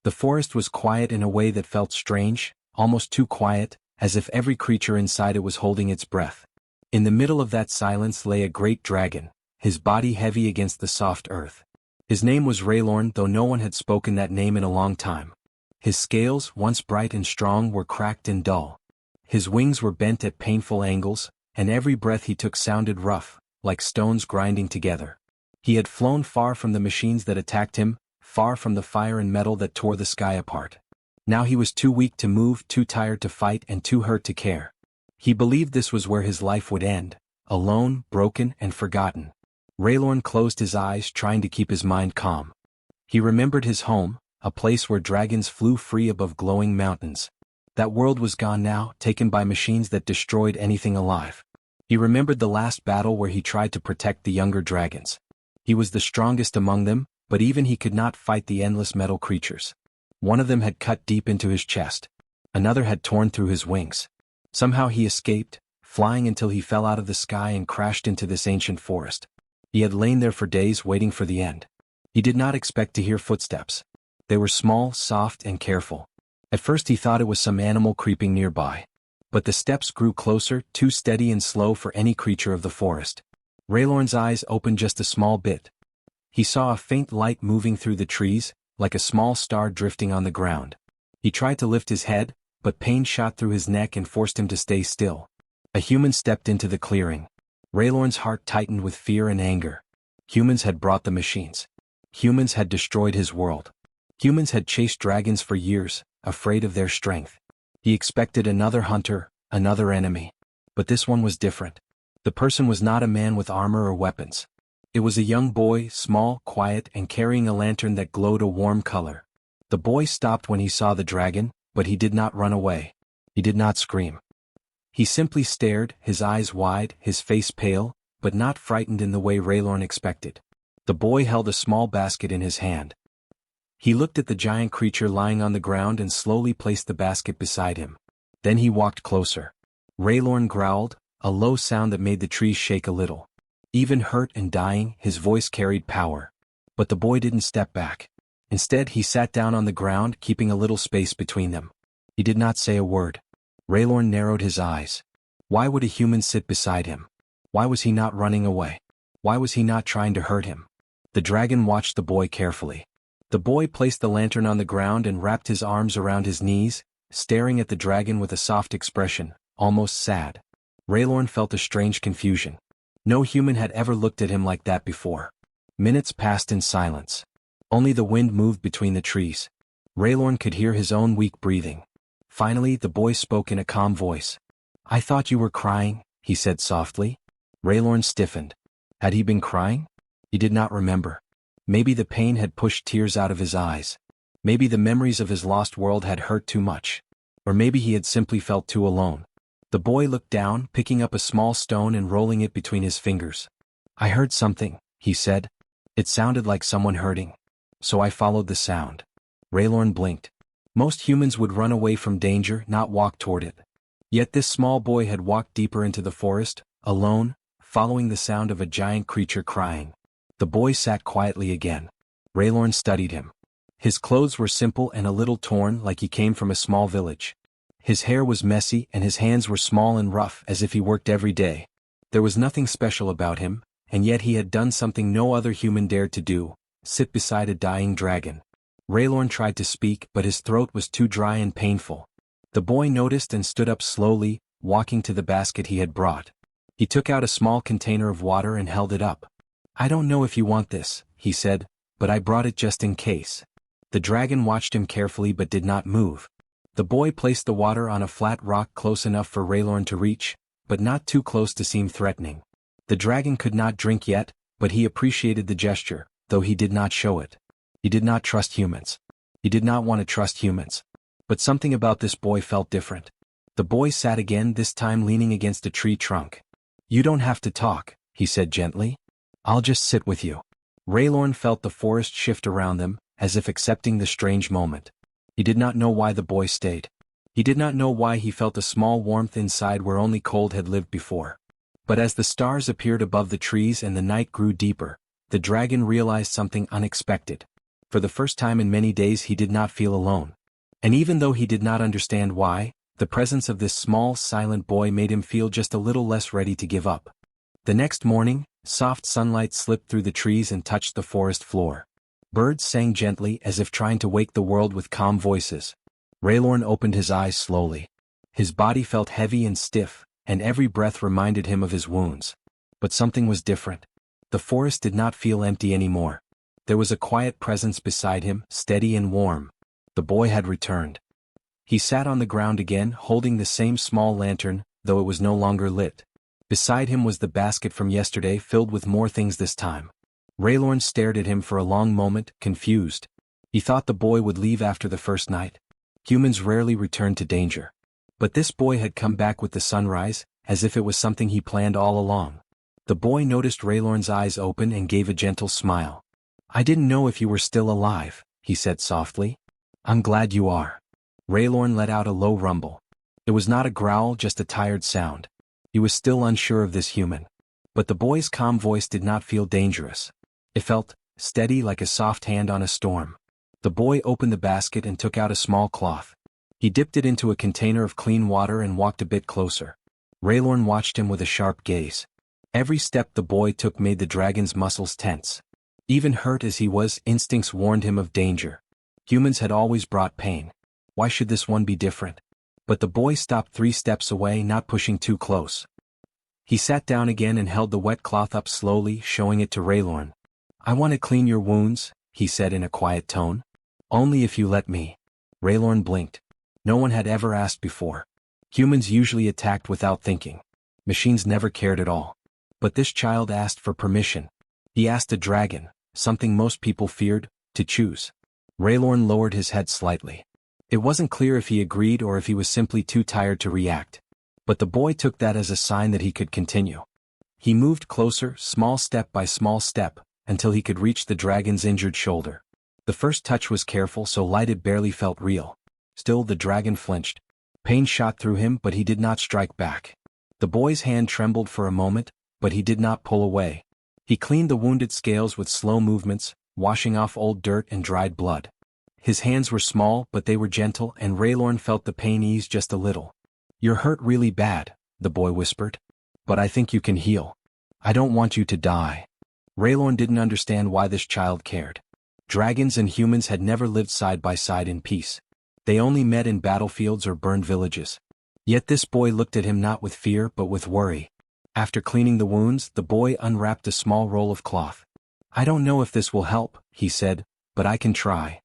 The forest was quiet in a way that felt strange, almost too quiet, as if every creature inside it was holding its breath. In the middle of that silence lay a great dragon, his body heavy against the soft earth. His name was Raylorn, though no one had spoken that name in a long time. His scales, once bright and strong, were cracked and dull. His wings were bent at painful angles, and every breath he took sounded rough, like stones grinding together. He had flown far from the machines that attacked him, far from the fire and metal that tore the sky apart. Now he was too weak to move, too tired to fight, and too hurt to care. He believed this was where his life would end, alone, broken, and forgotten. Raylorn closed his eyes, trying to keep his mind calm. He remembered his home, a place where dragons flew free above glowing mountains. That world was gone now, taken by machines that destroyed anything alive. He remembered the last battle where he tried to protect the younger dragons. He was the strongest among them, but even he could not fight the endless metal creatures. One of them had cut deep into his chest. Another had torn through his wings. Somehow he escaped, flying until he fell out of the sky and crashed into this ancient forest. He had lain there for days waiting for the end. He did not expect to hear footsteps. They were small, soft, and careful. At first he thought it was some animal creeping nearby. But the steps grew closer, too steady and slow for any creature of the forest. Raylorn's eyes opened just a small bit. He saw a faint light moving through the trees, like a small star drifting on the ground. He tried to lift his head, but pain shot through his neck and forced him to stay still. A human stepped into the clearing. Raylorn's heart tightened with fear and anger. Humans had brought the machines. Humans had destroyed his world. Humans had chased dragons for years, afraid of their strength. He expected another hunter, another enemy. But this one was different. The person was not a man with armor or weapons. It was a young boy, small, quiet, and carrying a lantern that glowed a warm color. The boy stopped when he saw the dragon, but he did not run away. He did not scream. He simply stared, his eyes wide, his face pale, but not frightened in the way Raylorn expected. The boy held a small basket in his hand. He looked at the giant creature lying on the ground and slowly placed the basket beside him. Then he walked closer. Raylorn growled, a low sound that made the trees shake a little. Even hurt and dying, his voice carried power. But the boy didn't step back. Instead, he sat down on the ground, keeping a little space between them. He did not say a word. Raylorn narrowed his eyes. Why would a human sit beside him? Why was he not running away? Why was he not trying to hurt him? The dragon watched the boy carefully. The boy placed the lantern on the ground and wrapped his arms around his knees, staring at the dragon with a soft expression, almost sad. Raylorn felt a strange confusion. No human had ever looked at him like that before. Minutes passed in silence. Only the wind moved between the trees. Raylorn could hear his own weak breathing. Finally, the boy spoke in a calm voice. "I thought you were crying," he said softly. Raylorn stiffened. Had he been crying? He did not remember. Maybe the pain had pushed tears out of his eyes. Maybe the memories of his lost world had hurt too much. Or maybe he had simply felt too alone. The boy looked down, picking up a small stone and rolling it between his fingers. "I heard something," he said. "It sounded like someone hurting. So I followed the sound." Raylorn blinked. Most humans would run away from danger, not walk toward it. Yet this small boy had walked deeper into the forest, alone, following the sound of a giant creature crying. The boy sat quietly again. Raylorn studied him. His clothes were simple and a little torn, like he came from a small village. His hair was messy and his hands were small and rough, as if he worked every day. There was nothing special about him, and yet he had done something no other human dared to do: sit beside a dying dragon. Raylorn tried to speak, but his throat was too dry and painful. The boy noticed and stood up slowly, walking to the basket he had brought. He took out a small container of water and held it up. "I don't know if you want this," he said, "but I brought it just in case." The dragon watched him carefully but did not move. The boy placed the water on a flat rock close enough for Raylorn to reach, but not too close to seem threatening. The dragon could not drink yet, but he appreciated the gesture, though he did not show it. He did not trust humans. He did not want to trust humans. But something about this boy felt different. The boy sat again, this time leaning against a tree trunk. "You don't have to talk," he said gently. "I'll just sit with you." Raylorn felt the forest shift around them, as if accepting the strange moment. He did not know why the boy stayed. He did not know why he felt a small warmth inside where only cold had lived before. But as the stars appeared above the trees and the night grew deeper, the dragon realized something unexpected. For the first time in many days he did not feel alone. And even though he did not understand why, the presence of this small, silent boy made him feel just a little less ready to give up. The next morning, soft sunlight slipped through the trees and touched the forest floor. Birds sang gently as if trying to wake the world with calm voices. Raylorn opened his eyes slowly. His body felt heavy and stiff, and every breath reminded him of his wounds. But something was different. The forest did not feel empty anymore. There was a quiet presence beside him, steady and warm. The boy had returned. He sat on the ground again, holding the same small lantern, though it was no longer lit. Beside him was the basket from yesterday, filled with more things this time. Raylorn stared at him for a long moment, confused. He thought the boy would leave after the first night. Humans rarely returned to danger. But this boy had come back with the sunrise, as if it was something he planned all along. The boy noticed Raylorn's eyes open and gave a gentle smile. "I didn't know if you were still alive," he said softly. "I'm glad you are." Raylorn let out a low rumble. It was not a growl, just a tired sound. He was still unsure of this human. But the boy's calm voice did not feel dangerous. It felt steady, like a soft hand on a storm. The boy opened the basket and took out a small cloth. He dipped it into a container of clean water and walked a bit closer. Raylorn watched him with a sharp gaze. Every step the boy took made the dragon's muscles tense. Even hurt as he was, instincts warned him of danger. Humans had always brought pain. Why should this one be different? But the boy stopped 3 steps away, not pushing too close. He sat down again and held the wet cloth up slowly, showing it to Raylorn. "I want to clean your wounds," he said in a quiet tone. "Only if you let me." Raylorn blinked. No one had ever asked before. Humans usually attacked without thinking. Machines never cared at all. But this child asked for permission. He asked a dragon, something most people feared, to choose. Raylorn lowered his head slightly. It wasn't clear if he agreed or if he was simply too tired to react. But the boy took that as a sign that he could continue. He moved closer, small step by small step, until he could reach the dragon's injured shoulder. The first touch was careful, so light it barely felt real. Still, the dragon flinched. Pain shot through him, but he did not strike back. The boy's hand trembled for a moment, but he did not pull away. He cleaned the wounded scales with slow movements, washing off old dirt and dried blood. His hands were small, but they were gentle, and Raylorn felt the pain ease just a little. "You're hurt really bad," the boy whispered. "But I think you can heal. I don't want you to die." Raylorn didn't understand why this child cared. Dragons and humans had never lived side by side in peace. They only met in battlefields or burned villages. Yet this boy looked at him not with fear but with worry. After cleaning the wounds, the boy unwrapped a small roll of cloth. "I don't know if this will help," he said, "but I can try."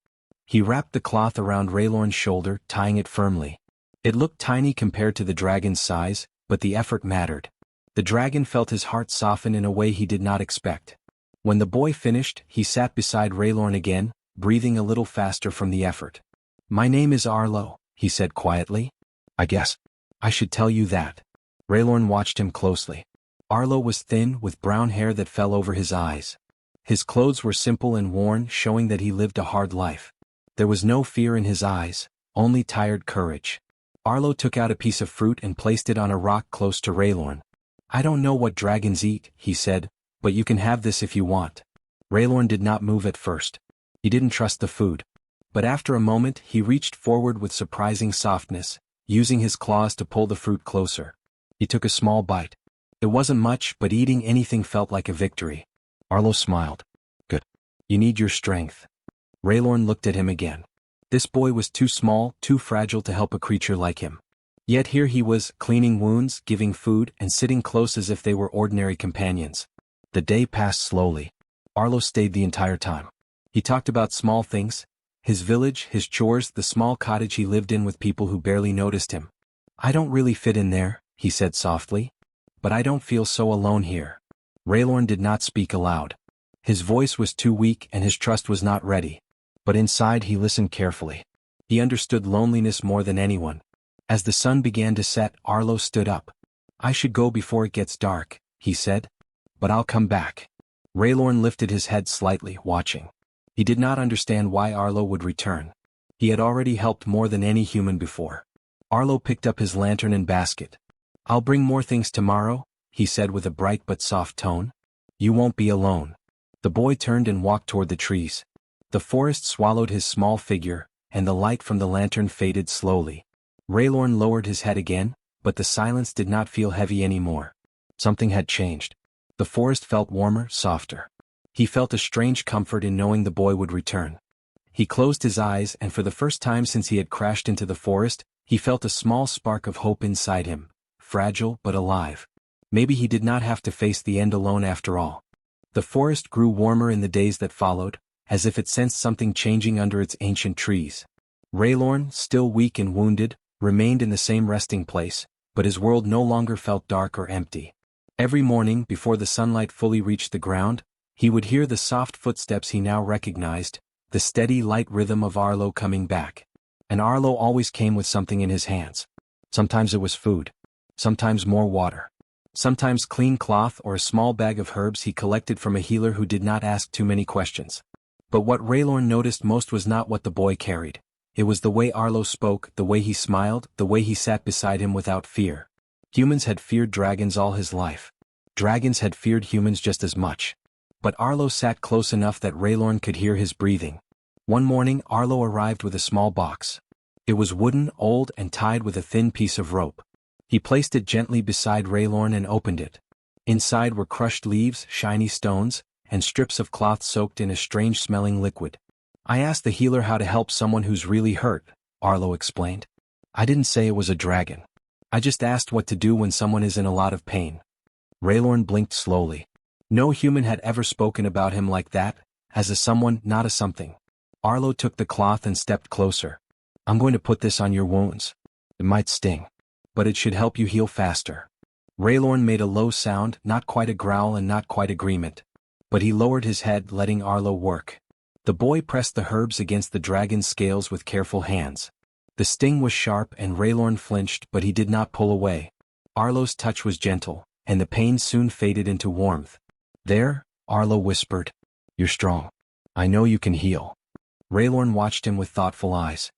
He wrapped the cloth around Raylorn's shoulder, tying it firmly. It looked tiny compared to the dragon's size, but the effort mattered. The dragon felt his heart soften in a way he did not expect. When the boy finished, he sat beside Raylorn again, breathing a little faster from the effort. "My name is Arlo," he said quietly. "I guess I should tell you that." Raylorn watched him closely. Arlo was thin, with brown hair that fell over his eyes. His clothes were simple and worn, showing that he lived a hard life. There was no fear in his eyes, only tired courage. Arlo took out a piece of fruit and placed it on a rock close to Raylorn. "I don't know what dragons eat," he said, "but you can have this if you want." Raylorn did not move at first. He didn't trust the food. But after a moment he reached forward with surprising softness, using his claws to pull the fruit closer. He took a small bite. It wasn't much, but eating anything felt like a victory. Arlo smiled. "Good. You need your strength." Raylorn looked at him again. This boy was too small, too fragile to help a creature like him. Yet here he was, cleaning wounds, giving food, and sitting close as if they were ordinary companions. The day passed slowly. Arlo stayed the entire time. He talked about small things, his village, his chores, the small cottage he lived in with people who barely noticed him. "I don't really fit in there," he said softly. "But I don't feel so alone here." Raylorn did not speak aloud. His voice was too weak and his trust was not ready. But inside he listened carefully. He understood loneliness more than anyone. As the sun began to set, Arlo stood up. "I should go before it gets dark," he said. "But I'll come back." Raylorn lifted his head slightly, watching. He did not understand why Arlo would return. He had already helped more than any human before. Arlo picked up his lantern and basket. "I'll bring more things tomorrow," he said with a bright but soft tone. "You won't be alone." The boy turned and walked toward the trees. The forest swallowed his small figure, and the light from the lantern faded slowly. Raylorn lowered his head again, but the silence did not feel heavy anymore. Something had changed. The forest felt warmer, softer. He felt a strange comfort in knowing the boy would return. He closed his eyes, and for the first time since he had crashed into the forest, he felt a small spark of hope inside him, fragile but alive. Maybe he did not have to face the end alone after all. The forest grew warmer in the days that followed, as if it sensed something changing under its ancient trees. Raylorn, still weak and wounded, remained in the same resting place, but his world no longer felt dark or empty. Every morning, before the sunlight fully reached the ground, he would hear the soft footsteps he now recognized, the steady light rhythm of Arlo coming back. And Arlo always came with something in his hands. Sometimes it was food. Sometimes more water. Sometimes clean cloth or a small bag of herbs he collected from a healer who did not ask too many questions. But what Raylorn noticed most was not what the boy carried. It was the way Arlo spoke, the way he smiled, the way he sat beside him without fear. Humans had feared dragons all his life. Dragons had feared humans just as much. But Arlo sat close enough that Raylorn could hear his breathing. One morning Arlo arrived with a small box. It was wooden, old, and tied with a thin piece of rope. He placed it gently beside Raylorn and opened it. Inside were crushed leaves, shiny stones, and strips of cloth soaked in a strange-smelling liquid. "I asked the healer how to help someone who's really hurt," Arlo explained. "I didn't say it was a dragon. I just asked what to do when someone is in a lot of pain." Raylorn blinked slowly. No human had ever spoken about him like that, as a someone, not a something. Arlo took the cloth and stepped closer. "I'm going to put this on your wounds. It might sting, but it should help you heal faster." Raylorn made a low sound, not quite a growl and not quite agreement. But he lowered his head, letting Arlo work. The boy pressed the herbs against the dragon's scales with careful hands. The sting was sharp and Raylorn flinched, but he did not pull away. Arlo's touch was gentle, and the pain soon faded into warmth. "There," Arlo whispered. "You're strong. I know you can heal." Raylorn watched him with thoughtful eyes.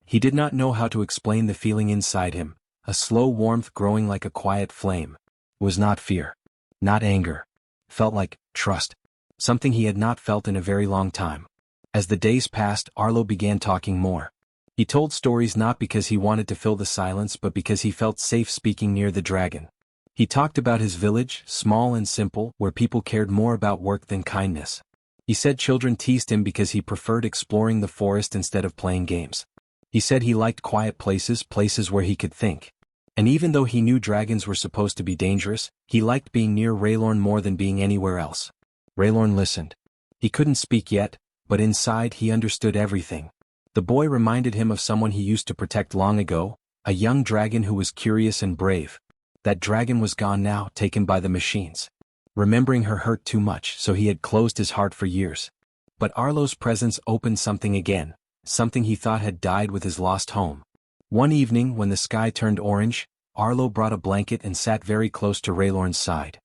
He did not know how to explain the feeling inside him, a slow warmth growing like a quiet flame. It was not fear. Not anger. Felt like trust. Something he had not felt in a very long time. As the days passed, Arlo began talking more. He told stories not because he wanted to fill the silence but because he felt safe speaking near the dragon. He talked about his village, small and simple, where people cared more about work than kindness. He said children teased him because he preferred exploring the forest instead of playing games. He said he liked quiet places, places where he could think. And even though he knew dragons were supposed to be dangerous, he liked being near Raylorn more than being anywhere else. Raylorn listened. He couldn't speak yet, but inside he understood everything. The boy reminded him of someone he used to protect long ago, a young dragon who was curious and brave. That dragon was gone now, taken by the machines. Remembering her hurt too much, so he had closed his heart for years. But Arlo's presence opened something again, something he thought had died with his lost home. One evening when the sky turned orange, Arlo brought a blanket and sat very close to Raylorn's side.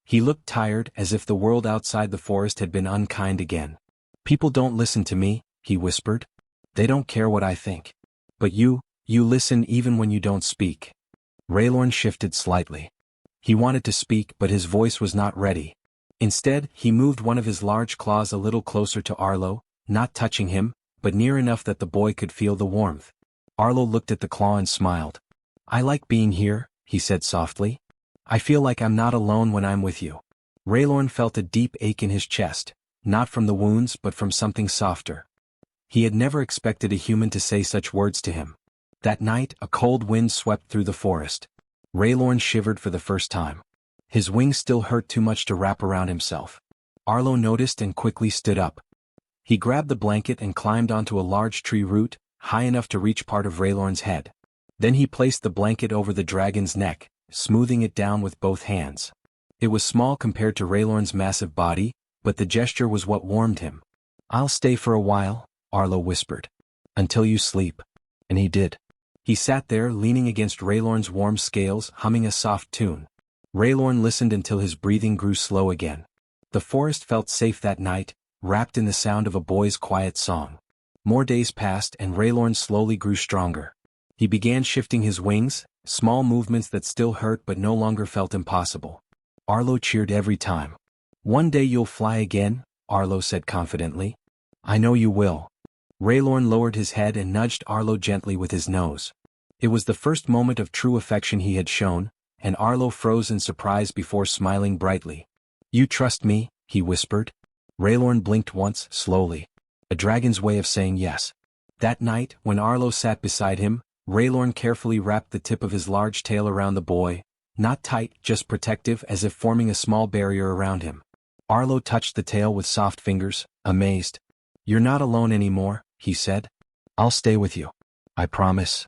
He looked tired, as if the world outside the forest had been unkind again. "People don't listen to me," he whispered. "They don't care what I think. But you listen even when you don't speak." Raylorn shifted slightly. He wanted to speak, but his voice was not ready. Instead, he moved one of his large claws a little closer to Arlo, not touching him, but near enough that the boy could feel the warmth. Arlo looked at the claw and smiled. "I like being here," he said softly. "I feel like I'm not alone when I'm with you." Raylorn felt a deep ache in his chest, not from the wounds but from something softer. He had never expected a human to say such words to him. That night, a cold wind swept through the forest. Raylorn shivered for the first time. His wings still hurt too much to wrap around himself. Arlo noticed and quickly stood up. He grabbed the blanket and climbed onto a large tree root, high enough to reach part of Raylorn's head. Then he placed the blanket over the dragon's neck, smoothing it down with both hands. It was small compared to Raylorn's massive body, but the gesture was what warmed him. "I'll stay for a while," Arlo whispered. "Until you sleep." And he did. He sat there leaning against Raylorn's warm scales, humming a soft tune. Raylorn listened until his breathing grew slow again. The forest felt safe that night, wrapped in the sound of a boy's quiet song. More days passed and Raylorn slowly grew stronger. He began shifting his wings, small movements that still hurt but no longer felt impossible. Arlo cheered every time. "One day you'll fly again," Arlo said confidently. I know you will. Raylorn lowered his head and nudged Arlo gently with his nose. It was the first moment of true affection he had shown, and Arlo froze in surprise before smiling brightly. You trust me, he whispered. Raylorn blinked once, slowly. A dragon's way of saying yes. That night, when Arlo sat beside him, Raylorn carefully wrapped the tip of his large tail around the boy, not tight, just protective, as if forming a small barrier around him. Arlo touched the tail with soft fingers, amazed. You're not alone anymore, he said. I'll stay with you. I promise.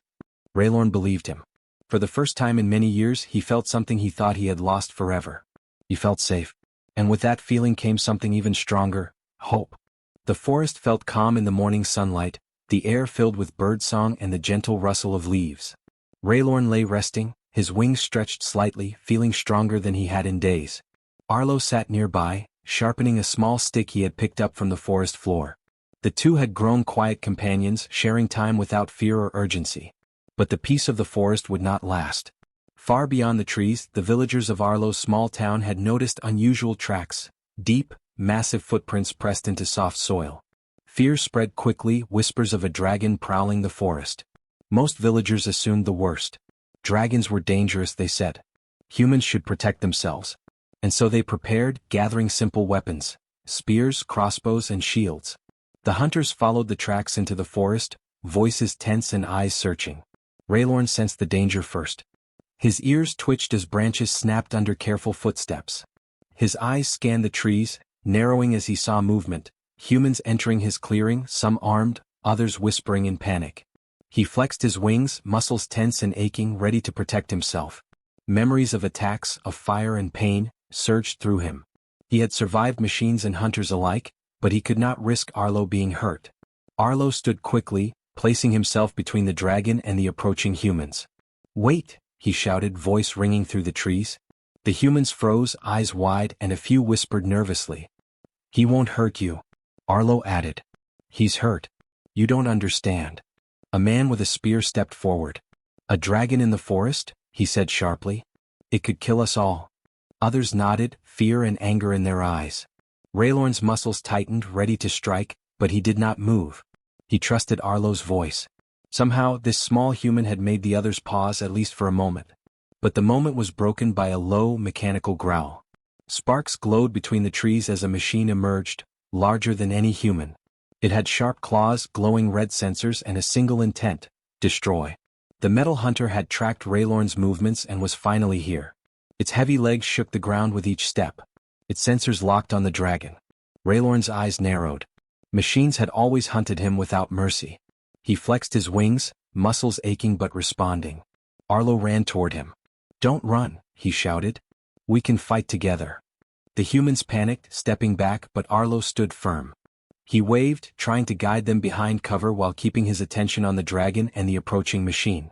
Raylorn believed him. For the first time in many years he felt something he thought he had lost forever. He felt safe. And with that feeling came something even stronger, hope. The forest felt calm in the morning sunlight, the air filled with birdsong and the gentle rustle of leaves. Raylorn lay resting, his wings stretched slightly, feeling stronger than he had in days. Arlo sat nearby, sharpening a small stick he had picked up from the forest floor. The two had grown quiet companions, sharing time without fear or urgency. But the peace of the forest would not last. Far beyond the trees, the villagers of Arlo's small town had noticed unusual tracks, deep, massive footprints pressed into soft soil. Fear spread quickly, whispers of a dragon prowling the forest. Most villagers assumed the worst. Dragons were dangerous, they said. Humans should protect themselves. And so they prepared, gathering simple weapons, spears, crossbows, and shields. The hunters followed the tracks into the forest, voices tense and eyes searching. Raylorn sensed the danger first. His ears twitched as branches snapped under careful footsteps. His eyes scanned the trees, narrowing as he saw movement, humans entering his clearing, some armed, others whispering in panic. He flexed his wings, muscles tense and aching, ready to protect himself. Memories of attacks, of fire and pain, surged through him. He had survived machines and hunters alike, but he could not risk Arlo being hurt. Arlo stood quickly, placing himself between the dragon and the approaching humans. Wait, he shouted, voice ringing through the trees. The humans froze, eyes wide, and a few whispered nervously. He won't hurt you, Arlo added. He's hurt. You don't understand. A man with a spear stepped forward. A dragon in the forest? He said sharply. It could kill us all. Others nodded, fear and anger in their eyes. Raylorn's muscles tightened, ready to strike, but he did not move. He trusted Arlo's voice. Somehow, this small human had made the others pause at least for a moment. But the moment was broken by a low, mechanical growl. Sparks glowed between the trees as a machine emerged, larger than any human. It had sharp claws, glowing red sensors, and a single intent: destroy. The metal hunter had tracked Raylorn's movements and was finally here. Its heavy legs shook the ground with each step. Its sensors locked on the dragon. Raylorn's eyes narrowed. Machines had always hunted him without mercy. He flexed his wings, muscles aching but responding. Arlo ran toward him. Don't run, he shouted. We can fight together. The humans panicked, stepping back, but Arlo stood firm. He waved, trying to guide them behind cover while keeping his attention on the dragon and the approaching machine.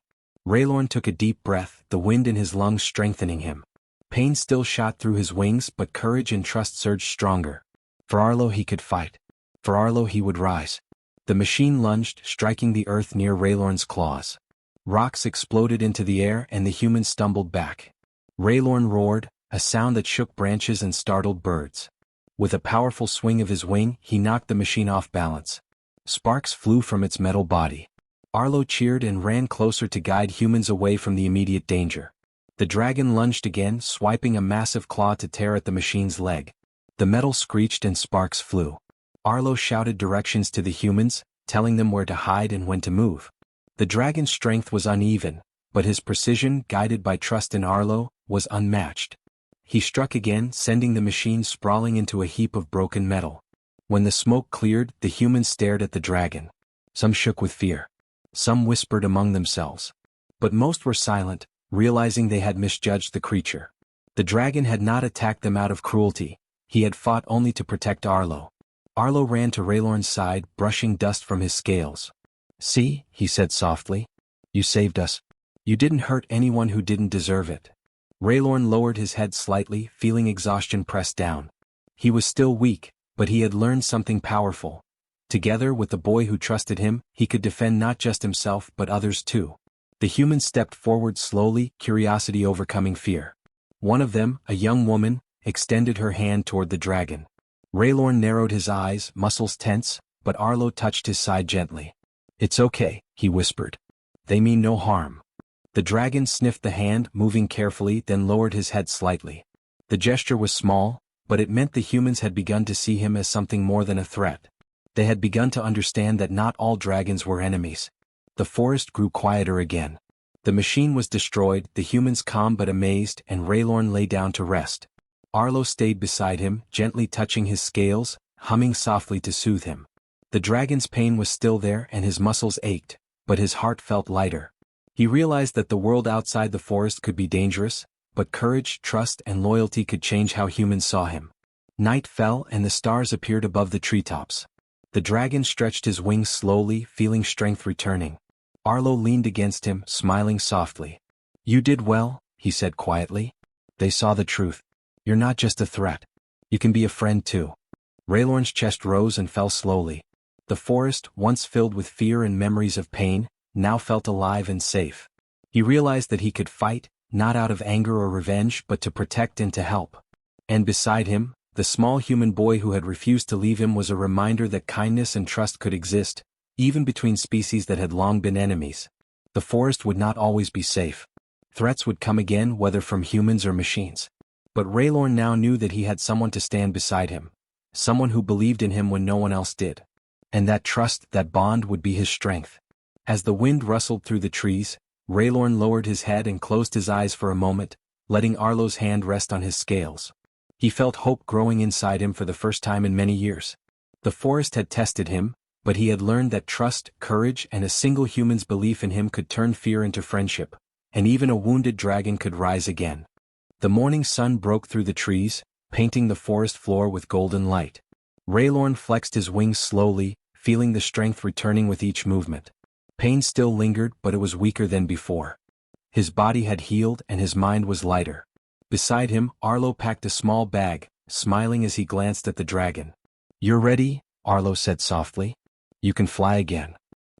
Raylorn took a deep breath, the wind in his lungs strengthening him. Pain still shot through his wings, but courage and trust surged stronger. For Arlo he could fight. For Arlo he would rise. The machine lunged, striking the earth near Raylorn's claws. Rocks exploded into the air and the humans stumbled back. Raylorn roared, a sound that shook branches and startled birds. With a powerful swing of his wing, he knocked the machine off balance. Sparks flew from its metal body. Arlo cheered and ran closer to guide humans away from the immediate danger. The dragon lunged again, swiping a massive claw to tear at the machine's leg. The metal screeched and sparks flew. Arlo shouted directions to the humans, telling them where to hide and when to move. The dragon's strength was uneven, but his precision, guided by trust in Arlo, was unmatched. He struck again, sending the machine sprawling into a heap of broken metal. When the smoke cleared, the humans stared at the dragon. Some shook with fear. Some whispered among themselves. But most were silent, realizing they had misjudged the creature. The dragon had not attacked them out of cruelty. He had fought only to protect Arlo. Arlo ran to Raylorn's side, brushing dust from his scales. See, he said softly. You saved us. You didn't hurt anyone who didn't deserve it. Raylorn lowered his head slightly, feeling exhaustion press down. He was still weak, but he had learned something powerful. Together with the boy who trusted him, he could defend not just himself but others too. The humans stepped forward slowly, curiosity overcoming fear. One of them, a young woman, extended her hand toward the dragon. Raylorn narrowed his eyes, muscles tense, but Arlo touched his side gently. "It's okay," he whispered. "They mean no harm." The dragon sniffed the hand, moving carefully, then lowered his head slightly. The gesture was small, but it meant the humans had begun to see him as something more than a threat. They had begun to understand that not all dragons were enemies. The forest grew quieter again. The machine was destroyed, the humans calm but amazed, and Raylorn lay down to rest. Arlo stayed beside him, gently touching his scales, humming softly to soothe him. The dragon's pain was still there and his muscles ached, but his heart felt lighter. He realized that the world outside the forest could be dangerous, but courage, trust, and loyalty could change how humans saw him. Night fell and the stars appeared above the treetops. The dragon stretched his wings slowly, feeling strength returning. Arlo leaned against him, smiling softly. "You did well," he said quietly. "They saw the truth. You're not just a threat. You can be a friend too." Raylorn's chest rose and fell slowly. The forest, once filled with fear and memories of pain, now felt alive and safe. He realized that he could fight, not out of anger or revenge but to protect and to help. And beside him, the small human boy who had refused to leave him was a reminder that kindness and trust could exist, even between species that had long been enemies. The forest would not always be safe. Threats would come again, whether from humans or machines. But Raylorn now knew that he had someone to stand beside him, someone who believed in him when no one else did. And that trust, that bond would be his strength. As the wind rustled through the trees, Raylorn lowered his head and closed his eyes for a moment, letting Arlo's hand rest on his scales. He felt hope growing inside him for the first time in many years. The forest had tested him, but he had learned that trust, courage, and a single human's belief in him could turn fear into friendship, and even a wounded dragon could rise again. The morning sun broke through the trees, painting the forest floor with golden light. Raylorn flexed his wings slowly, feeling the strength returning with each movement. Pain still lingered, but it was weaker than before. His body had healed and his mind was lighter. Beside him, Arlo packed a small bag, smiling as he glanced at the dragon. "You're ready?" Arlo said softly. "You can fly again."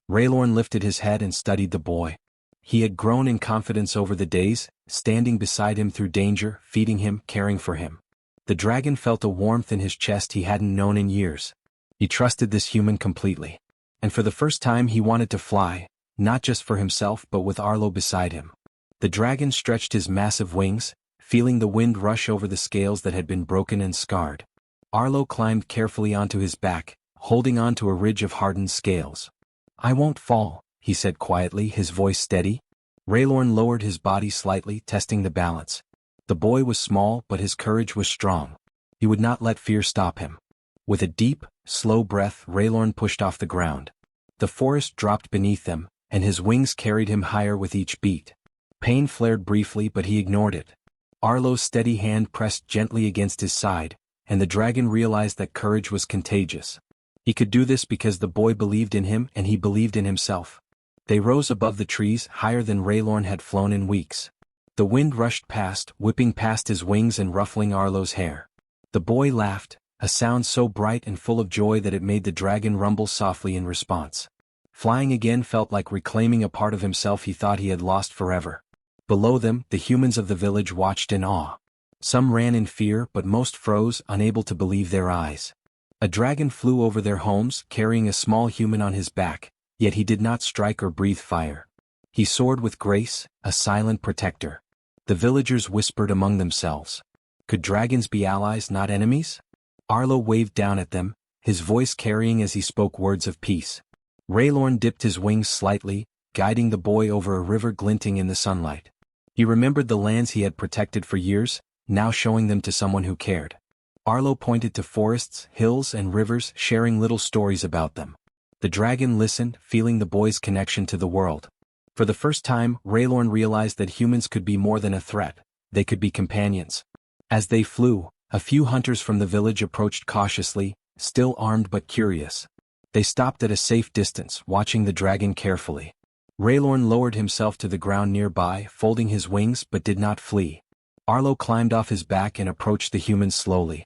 Raylorn lifted his head and studied the boy. He had grown in confidence over the days, standing beside him through danger, feeding him, caring for him. The dragon felt a warmth in his chest he hadn't known in years. He trusted this human completely. And for the first time he wanted to fly, not just for himself but with Arlo beside him. The dragon stretched his massive wings, feeling the wind rush over the scales that had been broken and scarred. Arlo climbed carefully onto his back, holding on to a ridge of hardened scales. "I won't fall," he said quietly, his voice steady. Raylorn lowered his body slightly, testing the balance. The boy was small but his courage was strong. He would not let fear stop him. With a deep, slow breath, Raylorn pushed off the ground. The forest dropped beneath them, and his wings carried him higher with each beat. Pain flared briefly but he ignored it. Arlo's steady hand pressed gently against his side, and the dragon realized that courage was contagious. He could do this because the boy believed in him and he believed in himself. They rose above the trees, higher than Raylorn had flown in weeks. The wind rushed past, whipping past his wings and ruffling Arlo's hair. The boy laughed, a sound so bright and full of joy that it made the dragon rumble softly in response. Flying again felt like reclaiming a part of himself he thought he had lost forever. Below them, the humans of the village watched in awe. Some ran in fear but most froze, unable to believe their eyes. A dragon flew over their homes, carrying a small human on his back, yet he did not strike or breathe fire. He soared with grace, a silent protector. The villagers whispered among themselves. Could dragons be allies, not enemies? Arlo waved down at them, his voice carrying as he spoke words of peace. Raylorn dipped his wings slightly, guiding the boy over a river glinting in the sunlight. He remembered the lands he had protected for years, now showing them to someone who cared. Arlo pointed to forests, hills, and rivers, sharing little stories about them. The dragon listened, feeling the boy's connection to the world. For the first time, Raylorn realized that humans could be more than a threat, they could be companions. As they flew, a few hunters from the village approached cautiously, still armed but curious. They stopped at a safe distance, watching the dragon carefully. Raylorn lowered himself to the ground nearby, folding his wings but did not flee. Arlo climbed off his back and approached the humans slowly.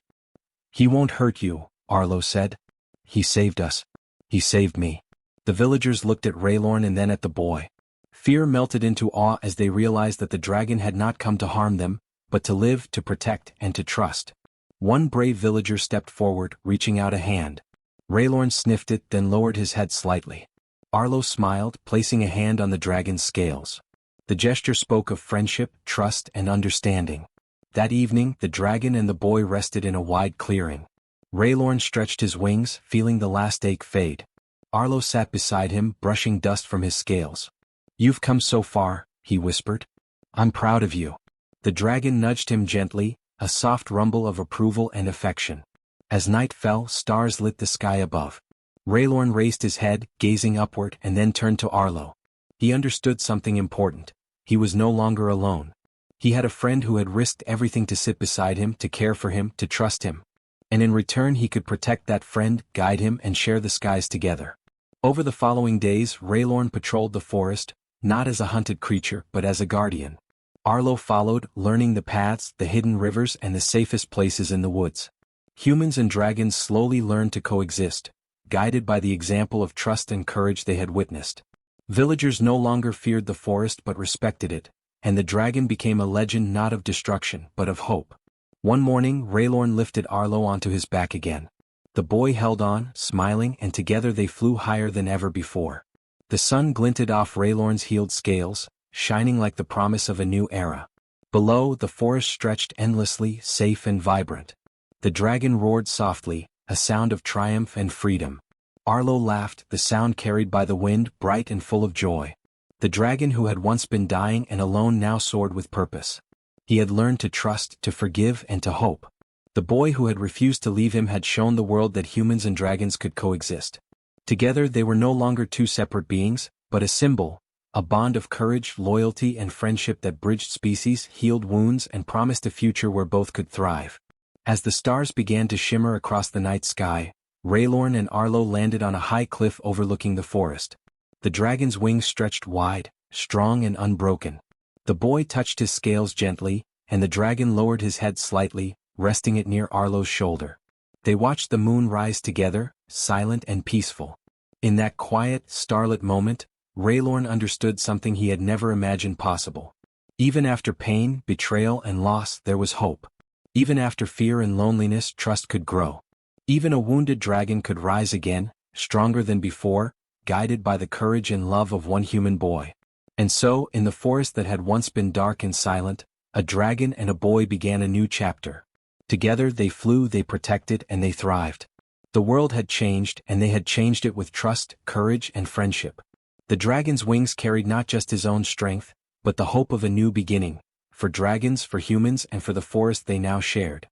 "He won't hurt you," Arlo said. "He saved us. He saved me." The villagers looked at Raylorn and then at the boy. Fear melted into awe as they realized that the dragon had not come to harm them, but to live, to protect, and to trust. One brave villager stepped forward, reaching out a hand. Raylorn sniffed it, then lowered his head slightly. Arlo smiled, placing a hand on the dragon's scales. The gesture spoke of friendship, trust, and understanding. That evening, the dragon and the boy rested in a wide clearing. Raylorn stretched his wings, feeling the last ache fade. Arlo sat beside him, brushing dust from his scales. "You've come so far," he whispered. "I'm proud of you." The dragon nudged him gently, a soft rumble of approval and affection. As night fell, stars lit the sky above. Raylorn raised his head, gazing upward, and then turned to Arlo. He understood something important. He was no longer alone. He had a friend who had risked everything to sit beside him, to care for him, to trust him. And in return he could protect that friend, guide him, and share the skies together. Over the following days, Raylorn patrolled the forest, not as a hunted creature, but as a guardian. Arlo followed, learning the paths, the hidden rivers, and the safest places in the woods. Humans and dragons slowly learned to coexist, guided by the example of trust and courage they had witnessed. Villagers no longer feared the forest but respected it, and the dragon became a legend not of destruction but of hope. One morning, Raylorn lifted Arlo onto his back again. The boy held on, smiling, and together they flew higher than ever before. The sun glinted off Raylorn's healed scales, shining like the promise of a new era. Below, the forest stretched endlessly, safe and vibrant. The dragon roared softly, a sound of triumph and freedom. Arlo laughed, the sound carried by the wind, bright and full of joy. The dragon who had once been dying and alone now soared with purpose. He had learned to trust, to forgive, and to hope. The boy who had refused to leave him had shown the world that humans and dragons could coexist. Together they were no longer two separate beings, but a symbol, a bond of courage, loyalty, and friendship that bridged species, healed wounds, and promised a future where both could thrive. As the stars began to shimmer across the night sky, Raylorn and Arlo landed on a high cliff overlooking the forest. The dragon's wings stretched wide, strong and unbroken. The boy touched his scales gently, and the dragon lowered his head slightly, resting it near Arlo's shoulder. They watched the moon rise together, silent and peaceful. In that quiet, starlit moment, Raylorn understood something he had never imagined possible. Even after pain, betrayal, and loss, there was hope. Even after fear and loneliness, trust could grow. Even a wounded dragon could rise again, stronger than before, guided by the courage and love of one human boy. And so, in the forest that had once been dark and silent, a dragon and a boy began a new chapter. Together they flew, they protected, and they thrived. The world had changed, and they had changed it with trust, courage, and friendship. The dragon's wings carried not just his own strength, but the hope of a new beginning, for dragons, for humans, and for the forest they now shared.